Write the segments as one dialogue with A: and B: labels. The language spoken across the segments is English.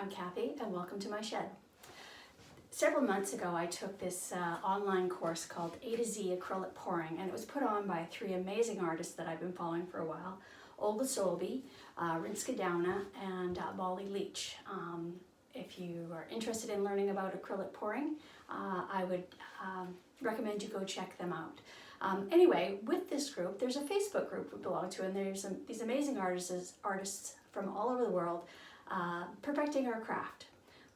A: I'm Kathy and welcome to my shed. Several months ago I took this online course called A to Z Acrylic Pouring, and it was put on by three amazing artists that I've been following for a while: Olga Solby, Rinska Downa, and Molly Leach. If you are interested in learning about acrylic pouring, I would recommend you go check them out. Anyway, with this group, there's a Facebook group we belong to, and there's these amazing artists from all over the world perfecting our craft.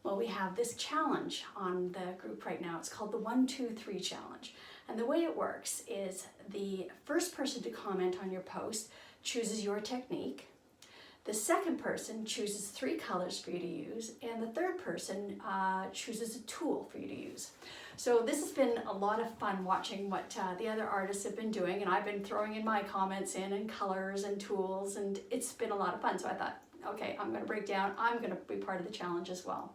A: Well, we have this challenge on the group right now. It's called the 1, 2, 3 challenge. And the way it works is the first person to comment on your post chooses your technique. The second person chooses 3 colors for you to use, and the third person chooses a tool for you to use. So this has been a lot of fun watching what the other artists have been doing, and I've been throwing in my comments and colors and tools, and it's been a lot of fun. So I thought, okay, I'm going to break down. I'm going to be part of the challenge as well.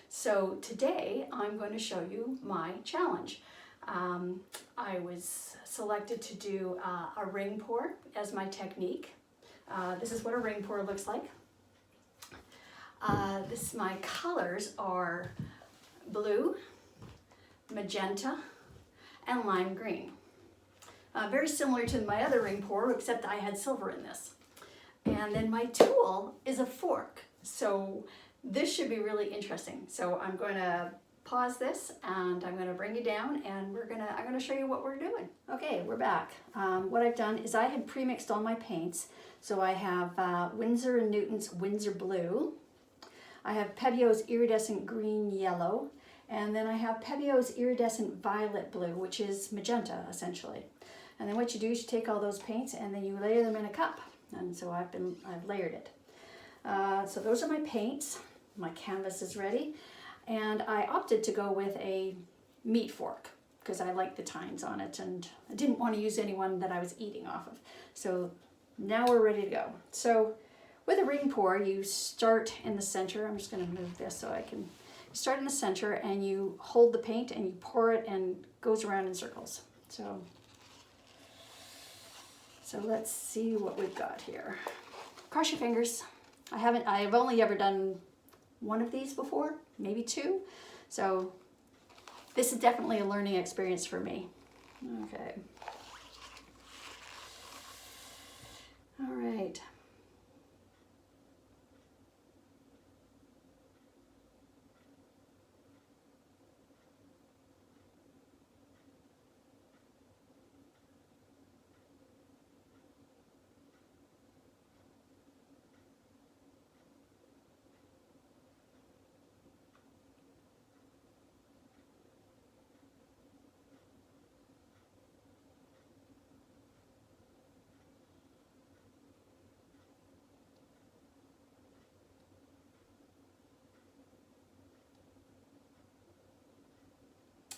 A: So today I'm going to show you my challenge. I was selected to do a ring pour as my technique. This is what a ring pour looks like. My colors are blue, magenta, and lime green. Very similar to my other ring pour, except I had silver in this. And then my tool is a fork. So this should be really interesting. So I'm going to pause this and I'm going to bring you down, and I'm going to show you what we're doing. Okay, we're back. What I've done is I had pre-mixed all my paints. So I have Winsor & Newton's Winsor Blue. I have Pebio's Iridescent Green Yellow. And then I have Pebio's Iridescent Violet Blue, which is magenta essentially. And then what you do is you take all those paints and then you layer them in a cup. And so I've layered it. So those are my paints. My canvas is ready. And I opted to go with a meat fork because I like the tines on it, and I didn't want to use any one that I was eating off of. So now we're ready to go. So with a ring pour, you start in the center. I'm just going to move this so I can. You start in the center and you hold the paint and you pour it, and it goes around in circles. So let's see what we've got here. Cross your fingers. I've only ever done one of these before, maybe 2. So this is definitely a learning experience for me. Okay. All right.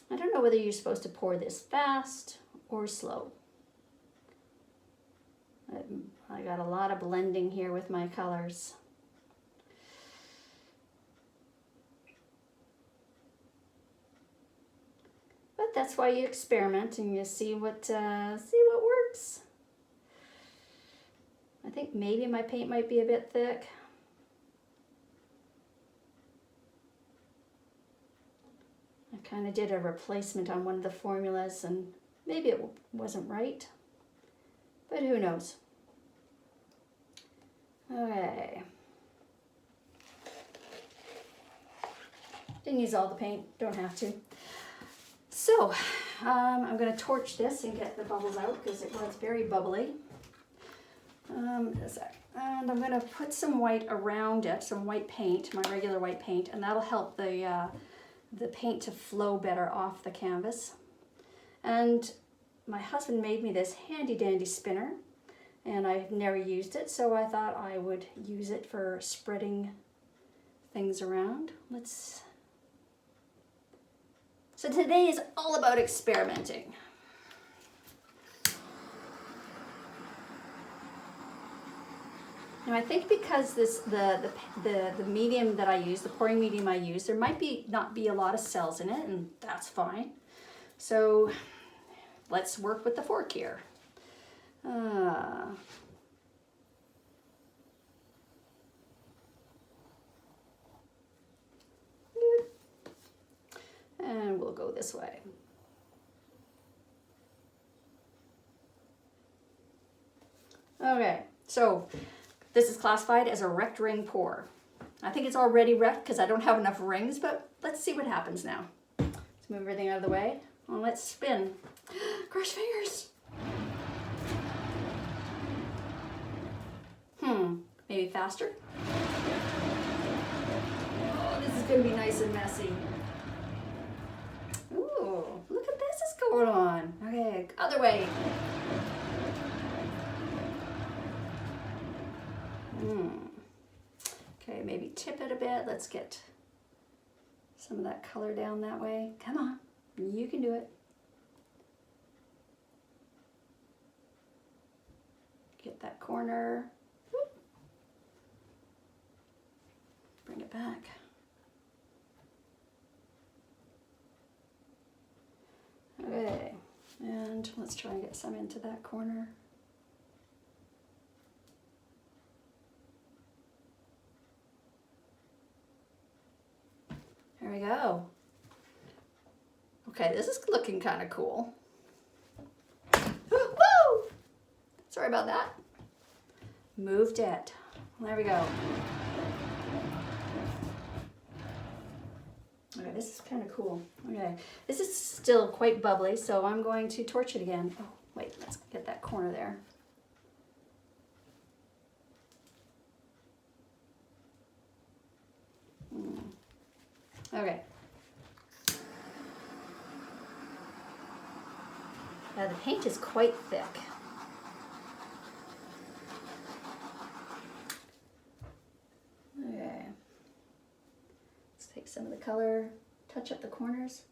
A: I don't know whether you're supposed to pour this fast or slow. I got a lot of blending here with my colors. But that's why you experiment and you see what works. I think maybe my paint might be a bit thick. I kind of did a replacement on one of the formulas and maybe it wasn't right, but who knows. Okay. Didn't use all the paint, don't have to. So I'm going to torch this and get the bubbles out because it was very bubbly. And I'm going to put some white around it, some white paint, my regular white paint, and that'll help the paint to flow better off the canvas. And my husband made me this handy dandy spinner, and I've never used it, so I thought I would use it for spreading things around. So today is all about experimenting. Now I think because the medium that I use, the pouring medium I use, there might not be a lot of cells in it, and that's fine. So let's work with the fork here. And we'll go this way. Okay, so this is classified as a wrecked ring pour. I think it's already wrecked because I don't have enough rings, but let's see what happens now. Let's move everything out of the way. Well, let's spin. Cross fingers. Maybe faster. Oh, this is going to be nice and messy. Ooh, look at this is going on. Okay, other way. Okay, maybe tip it a bit. Let's get some of that color down that way. Come on, you can do it. Get that corner. Whoop. Bring it back. Okay, and let's try and get some into that corner. There we go. Okay, this is looking kind of cool. Woo! Sorry about that. Moved it. There we go. Okay, this is kind of cool. Okay, this is still quite bubbly, so I'm going to torch it again. Oh, wait, let's get that corner there. Okay. Now the paint is quite thick. Okay. Let's take some of the color, touch up the corners.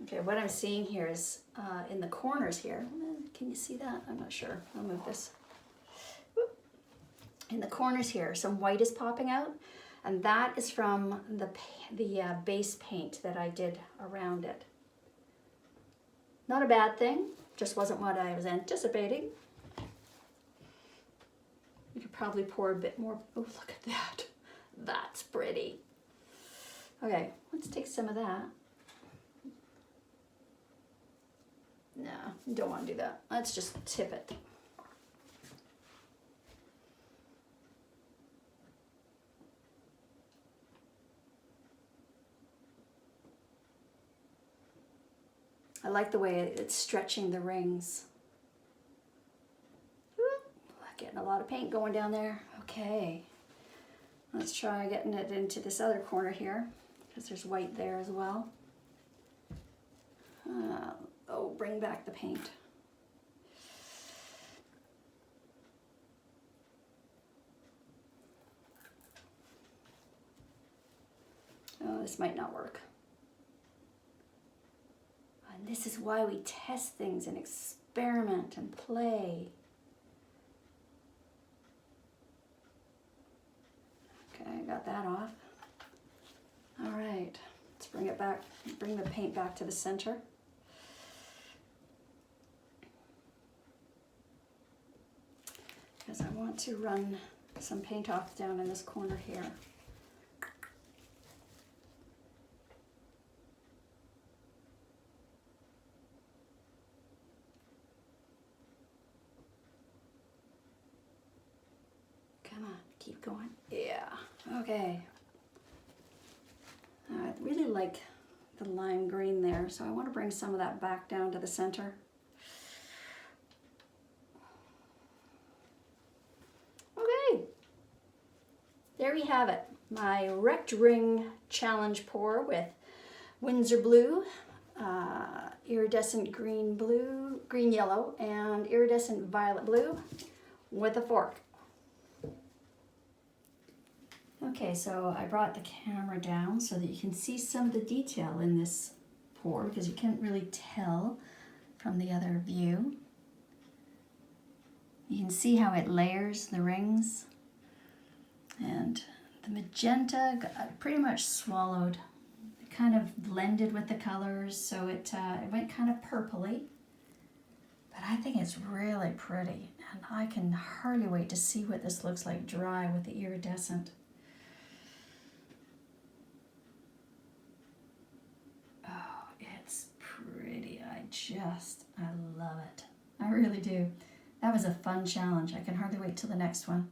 A: Okay, what I'm seeing here is in the corners here. Can you see that? I'm not sure. I'll move this. Whoop. In the corners here, some white is popping out, and that is from the base paint that I did around it. Not a bad thing, just wasn't what I was anticipating. You could probably pour a bit more. Oh, look at that. That's pretty. Okay, let's take some of that. No, don't want to do that. Let's just tip it. I like the way it's stretching the rings. Getting a lot of paint going down there. Okay, let's try getting it into this other corner here because there's white there as well. Oh, bring back the paint. Oh, this might not work. And this is why we test things and experiment and play. Okay, got that off. All right, let's bring it back, bring the paint back to the center. Because I want to run some paint off down in this corner here. Come on, keep going. Yeah, okay. I really like the lime green there, so I want to bring some of that back down to the center. There we have it, my wrecked ring challenge pour with Winsor blue, iridescent green yellow, and iridescent violet blue with a fork. Okay, so I brought the camera down so that you can see some of the detail in this pour because you can't really tell from the other view. You can see how it layers the rings. And the magenta got pretty much swallowed the kind of blended with the colors, so it went kind of purpley. But I think it's really pretty, and I can hardly wait to see what this looks like dry with the iridescent. Oh, it's pretty. I love it. I really do. That was a fun challenge. I can hardly wait till the next one.